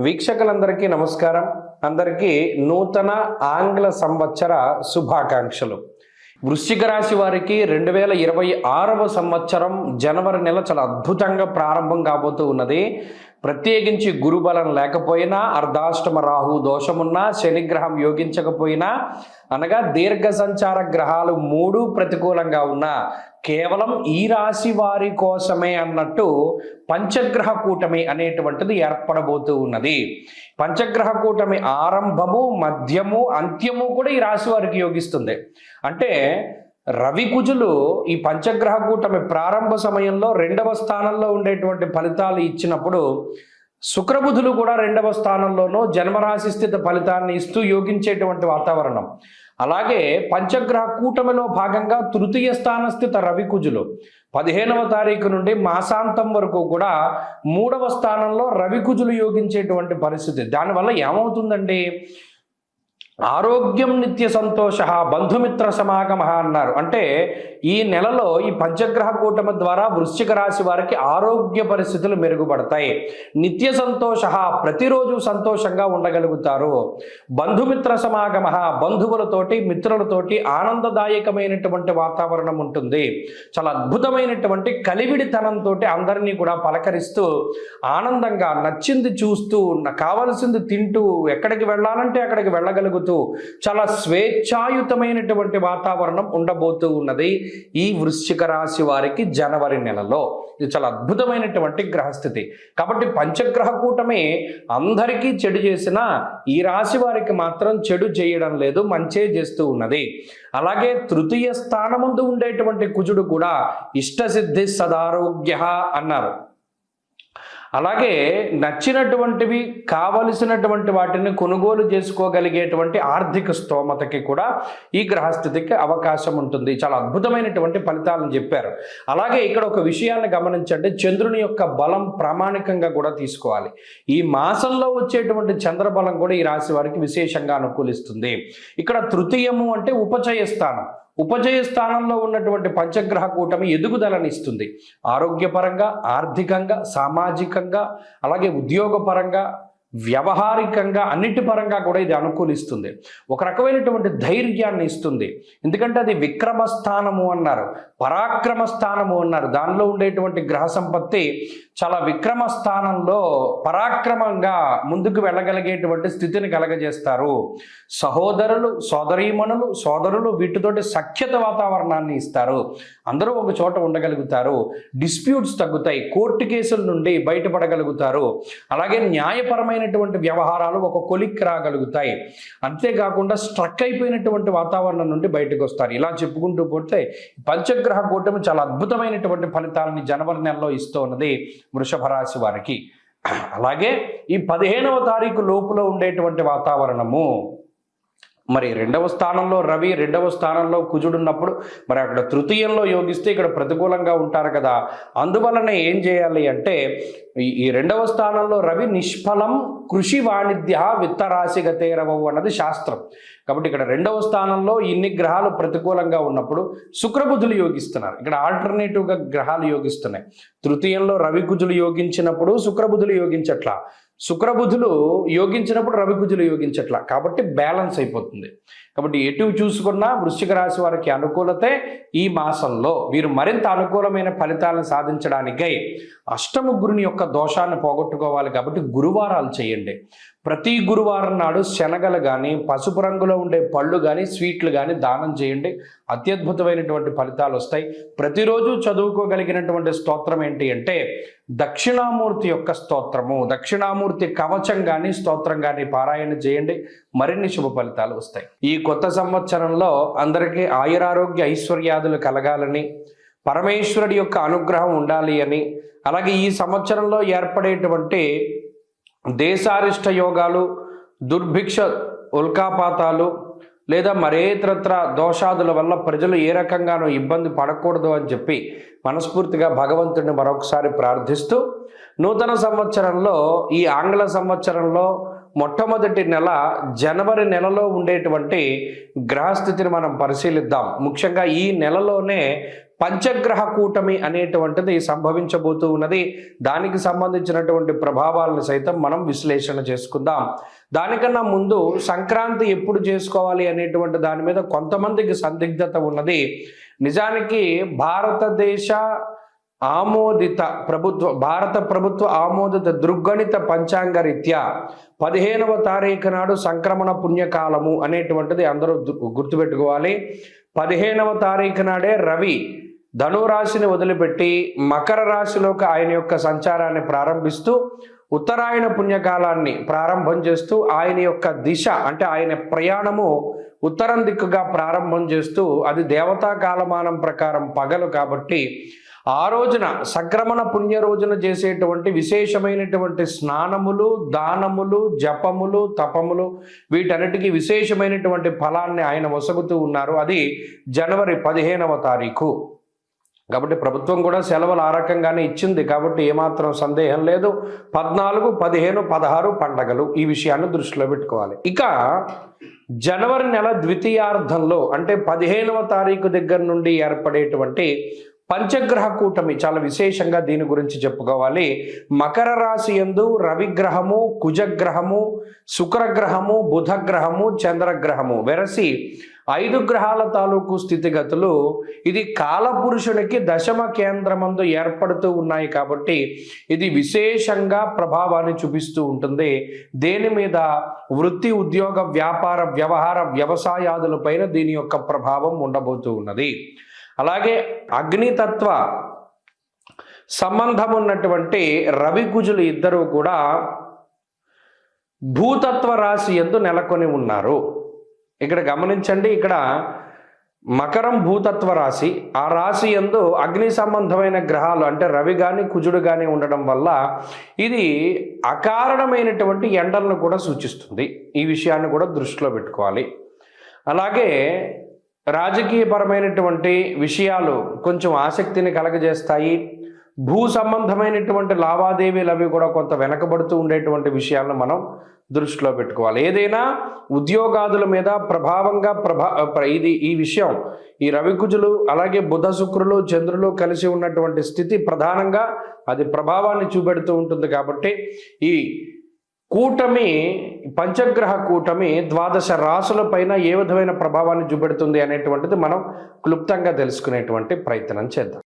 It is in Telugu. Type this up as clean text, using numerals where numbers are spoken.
వీక్షకులందరికీ నమస్కారం. అందరికీ నూతన ఆంగ్ల సంవత్సర శుభాకాంక్షలు. వృశ్చిక రాశి వారికి 2026వ సంవత్సరం జనవరి నెల చాలా అద్భుతంగా ప్రారంభం కాబోతూ ఉన్నది. ప్రత్యేకించి గురుబలం లేకపోయినా, అర్ధాష్టమ రాహు దోషమున్నా, శనిగ్రహం యోగించకపోయినా, అనగా దీర్ఘ సంచార గ్రహాలు 3 ప్రతికూలంగా ఉన్నా కేవలం ఈ రాశి వారి కోసమే అన్నట్టు పంచగ్రహ కూటమి అనేటువంటిది ఏర్పడబోతూ ఉన్నది. పంచగ్రహ కూటమి ఆరంభము, మధ్యము, అంత్యము కూడా ఈ రాశి వారికి యోగిస్తుంది. అంటే రవి కుజులు ఈ పంచగ్రహ కూటమి ప్రారంభ సమయంలో 2వ స్థానంలో ఉండేటువంటి ఫలితాలు ఇచ్చినప్పుడు, శుక్రబుధులు కూడా 2వ స్థానంలోనూ జన్మరాశి స్థిత ఫలితాన్ని ఇస్తూ యోగించేటువంటి వాతావరణం. అలాగే పంచగ్రహ కూటమిలో భాగంగా తృతీయ స్థాన స్థిత రవి కుజులు 15వ తారీఖు నుండి మాసాంతం వరకు కూడా 3వ స్థానంలో రవి కుజులు యోగించేటువంటి పరిస్థితి. దానివల్ల ఏమవుతుందండి? ఆరోగ్యం నిత్య సంతోష బంధుమిత్ర సమాగమ అన్నారు. అంటే ఈ నెలలో ఈ పంచగ్రహ కూటమి ద్వారా వృశ్చిక రాశి వారికి ఆరోగ్య పరిస్థితులు మెరుగుపడతాయి. నిత్య సంతోష, ప్రతిరోజు సంతోషంగా ఉండగలుగుతారు. బంధుమిత్ర సమాగమ, బంధువులతోటి మిత్రులతోటి ఆనందదాయకమైనటువంటి వాతావరణం ఉంటుంది. చాలా అద్భుతమైనటువంటి కలివిడితనంతో అందరినీ కూడా పలకరిస్తూ ఆనందంగా నచ్చింది చూస్తూ, కావలసింది తింటూ, ఎక్కడికి వెళ్ళాలంటే అక్కడికి వెళ్ళగలుగుతూ చాలా స్వేచ్ఛాయుతమైనటువంటి వాతావరణం ఉండబోతూ ఉన్నది ఈ వృశ్చిక రాశి వారికి జనవరి నెలలో. ఇది చాలా అద్భుతమైనటువంటి గ్రహస్థితి. కాబట్టి పంచగ్రహ కూటమి అందరికీ చెడు చేసినా ఈ రాశి వారికి మాత్రం చెడు చేయడం లేదు, మంచే చేస్తూ ఉన్నది. అలాగే తృతీయ స్థానముందు ఉండేటువంటి కుజుడు కూడా ఇష్టసిద్ధి సదారోగ్య అన్నారు. అలాగే నచ్చినటువంటివి, కావలసినటువంటి వాటిని కొనుగోలు చేసుకోగలిగేటువంటి ఆర్థిక స్తోమతకి కూడా ఈ గ్రహస్థితికి అవకాశం ఉంటుంది. చాలా అద్భుతమైనటువంటి ఫలితాలను చెప్పారు. అలాగే ఇక్కడ ఒక విషయాన్ని గమనించండి, చంద్రుని యొక్క బలం ప్రామాణికంగా కూడా తీసుకోవాలి. ఈ మాసంలో వచ్చేటువంటి చంద్రబలం కూడా ఈ రాశి వారికి విశేషంగా అనుకూలిస్తుంది. ఇక్కడ తృతీయము అంటే ఉపచయ స్థానం. ఉపజయ స్థానంలో ఉన్నటువంటి పంచగ్రహ కూటమి ఎదుగుదలని ఇస్తుంది. ఆరోగ్యపరంగా, ఆర్థికంగా, సామాజికంగా, అలాగే ఉద్యోగపరంగా, వ్యవహారికంగా, అన్నిటి పరంగా కూడా ఇది అనుకూలిస్తుంది. ఒక రకమైనటువంటి ధైర్యాన్ని ఇస్తుంది. ఎందుకంటే అది విక్రమ స్థానము అన్నారు, పరాక్రమ స్థానము అన్నారు. దానిలో ఉండేటువంటి గ్రహ సంపత్తి చాలా విక్రమ స్థానంలో పరాక్రమంగా ముందుకు వెళ్ళగలిగేటువంటి స్థితిని కలగజేస్తారు. సహోదరులు, సోదరీమణులు, సోదరులు వీటితోటి సఖ్యత వాతావరణాన్ని ఇస్తారు. అందరూ ఒక చోట ఉండగలుగుతారు. డిస్ప్యూట్స్ తగ్గుతాయి. కోర్టు కేసుల నుండి బయటపడగలుగుతారు. అలాగే న్యాయపరమైనటువంటి వ్యవహారాలు ఒక కొలిక్కి రాగలుగుతాయి. అంతేకాకుండా స్ట్రక్ అయిపోయినటువంటి వాతావరణం నుండి బయటకు వస్తారు. ఇలా చెప్పుకుంటూ పోతే పంచగ్రహ కూటమి చాలా అద్భుతమైనటువంటి ఫలితాలని జనవరి నెలలో ఇస్తూ ఉన్నది వృషభ రాశి వారికి. అలాగే ఈ 15వ తారీఖు లోపల ఉండేటువంటి వాతావరణము, మరి 2వ స్థానంలో రవి, 2వ స్థానంలో కుజుడు ఉన్నప్పుడు మరి అక్కడ తృతీయంలో యోగిస్తే ఇక్కడ ప్రతికూలంగా ఉంటారు కదా. అందువలన ఏం చేయాలి అంటే ఈ 2వ స్థానంలో రవి నిష్ఫలం కృషి వాణిజ్య విత్తరాశిగతేరవవు అన్నది శాస్త్రం. కాబట్టి ఇక్కడ 2వ స్థానంలో ఇన్ని గ్రహాలు ప్రతికూలంగా ఉన్నప్పుడు శుక్రబుధులు యోగిస్తున్నారు. ఇక్కడ ఆల్టర్నేటివ్గా గ్రహాలు యోగిస్తున్నాయి. తృతీయంలో రవి కుజులు యోగించినప్పుడు శుక్రబుధులు యోగించట్లా, శుక్రబుధులు యోగించినప్పుడు రవి కుజులు యోగించట్లా. కాబట్టి బ్యాలెన్స్ అయిపోతుంది. కాబట్టి ఎటు చూసుకున్నా వృశ్చిక రాశి వారికి అనుకూలతే. ఈ మాసంలో వీరు మరింత అనుకూలమైన ఫలితాలను సాధించడానికై అష్టమ గురుని యొక్క దోషాన్ని పోగొట్టుకోవాలి. కాబట్టి గురువారాలు చేయండి. ప్రతి గురువారం నాడు శనగలు కానీ, పసుపు రంగులో ఉండే పళ్ళు కానీ, స్వీట్లు కానీ దానం చేయండి. అత్యద్భుతమైనటువంటి ఫలితాలు వస్తాయి. ప్రతిరోజు చదువుకోగలిగినటువంటి స్తోత్రం ఏంటి అంటే దక్షిణామూర్తి యొక్క స్తోత్రము, దక్షిణామూర్తి కవచం కానీ స్తోత్రం కానీ పారాయణ చేయండి. మరిన్ని శుభ ఫలితాలు వస్తాయి. ఈ కొత్త సంవత్సరంలో అందరికీ ఆయురారోగ్య ఐశ్వర్యాదులు కలగాలని, పరమేశ్వరుడి యొక్క అనుగ్రహం ఉండాలి అని, అలాగే ఈ సంవత్సరంలో ఏర్పడేటువంటి దేశారిష్ట యోగాలు, దుర్భిక్ష, ఉల్కాపాతాలు లేదా మరేతరత్ర దోషాదుల వల్ల ప్రజలు ఏ రకంగానూ ఇబ్బంది పడకూడదు అని చెప్పి మనస్ఫూర్తిగా భగవంతుడిని మరొకసారి ప్రార్థిస్తూ, నూతన సంవత్సరంలో ఈ ఆంగ్ల సంవత్సరంలో మొట్టమొదటి నెల జనవరి నెలలో ఉండేటువంటి గ్రహస్థితిని మనం పరిశీలిద్దాం. ముఖ్యంగా ఈ నెలలోనే పంచగ్రహ కూటమి అనేటువంటిది సంభవించబోతూ ఉన్నది. దానికి సంబంధించినటువంటి ప్రభావాలను సైతం మనం విశ్లేషణ చేసుకుందాం. దానికన్నా ముందు సంక్రాంతి ఎప్పుడు చేసుకోవాలి అనేటువంటి దాని మీద కొంతమందికి సందిగ్ధత ఉన్నది. నిజానికి భారతదేశ ఆమోదిత భారత ప్రభుత్వ ఆమోదిత దృగ్గణిత పంచాంగ రీత్యా 15వ తారీఖు నాడు సంక్రమణ పుణ్యకాలము అనేటువంటిది అందరూ గుర్తుపెట్టుకోవాలి. 15వ తారీఖు నాడే రవి ధనురాశిని వదిలిపెట్టి మకర రాశిలోకి ఆయన యొక్క సంచారాన్ని ప్రారంభిస్తూ ఉత్తరాయణ పుణ్యకాలాన్ని ప్రారంభం చేస్తూ ఆయన యొక్క దిశ అంటే ఆయన ప్రయాణము ఉత్తరం దిక్కుగా ప్రారంభం చేస్తూ అది దేవతా కాలమానం ప్రకారం పగలు కాబట్టి ఆ రోజున సంక్రమణ పుణ్య రోజున చేసేటువంటి విశేషమైనటువంటి స్నానములు, దానములు, జపములు, తపములు వీటన్నిటికీ విశేషమైనటువంటి ఫలాన్ని ఆయన వసగుతూ ఉన్నారు. అది జనవరి 15వ తారీఖు. కాబట్టి ప్రభుత్వం కూడా సెలవులు ఆ రకంగానే ఇచ్చింది కాబట్టి ఏమాత్రం సందేహం లేదు. 14, 15, 16 పండగలు ఈ విషయాన్ని దృష్టిలో పెట్టుకోవాలి. ఇక జనవరి నెల ద్వితీయార్థంలో అంటే 15వ తారీఖు దగ్గర నుండి ఏర్పడేటువంటి పంచగ్రహ కూటమి చాలా విశేషంగా దీని గురించి చెప్పుకోవాలి. మకర రాశి యందు రవిగ్రహము, కుజగ్రహము, శుక్రగ్రహము, బుధగ్రహము, చంద్రగ్రహము వెరసి 5 గ్రహాల తాలూకు స్థితిగతులు ఇది కాలపురుషునికి దశమ కేంద్రమందు ఏర్పడుతూ ఉన్నాయి కాబట్టి ఇది విశేషంగా ప్రభావాన్ని చూపిస్తూ ఉంటుంది. దేని మీద? వృత్తి, ఉద్యోగ, వ్యాపార, వ్యవహార, వ్యవసాయాదులపైన దీని యొక్క ప్రభావం ఉండబోతూ ఉన్నది. అలాగే అగ్నితత్వ సంబంధం ఉన్నటువంటి రవి కుజులు ఇద్దరు కూడా భూతత్వ రాశి యందు నెలకొని ఉన్నారు. ఇక్కడ గమనించండి, ఇక్కడ మకరం భూతత్వ రాశి, ఆ రాశి యందు అగ్ని సంబంధమైన గ్రహాలు అంటే రవి కానీ కుజుడు కానీ ఉండడం వల్ల ఇది అకారణమైనటువంటి ఎండలను కూడా సూచిస్తుంది. ఈ విషయాన్ని కూడా దృష్టిలో పెట్టుకోవాలి. అలాగే రాజకీయపరమైనటువంటి విషయాలు కొంచెం ఆసక్తిని కలగజేస్తాయి. భూ సంబంధమైనటువంటి లావాదేవీలు అవి కూడా కొంత వెనకబడుతూ ఉండేటువంటి విషయాలను మనం దృష్టిలో పెట్టుకోవాలి. ఏదైనా ఉద్యోగాదుల మీద ప్రభావంగా ఈ విషయం ఈ రవికుజులు అలాగే బుధ శుక్రులు చంద్రులు కలిసి ఉన్నటువంటి స్థితి ప్రధానంగా అది ప్రభావాన్ని చూపెడుతూ ఉంటుంది. కాబట్టి ఈ కూటమి పంచగ్రహ కూటమి 12 రాశుల పైన ఏ విధమైన ప్రభావాన్ని చూపెడుతుంది అనేటువంటిది మనం క్లుప్తంగా తెలుసుకునేటువంటి ప్రయత్నం చేద్దాం.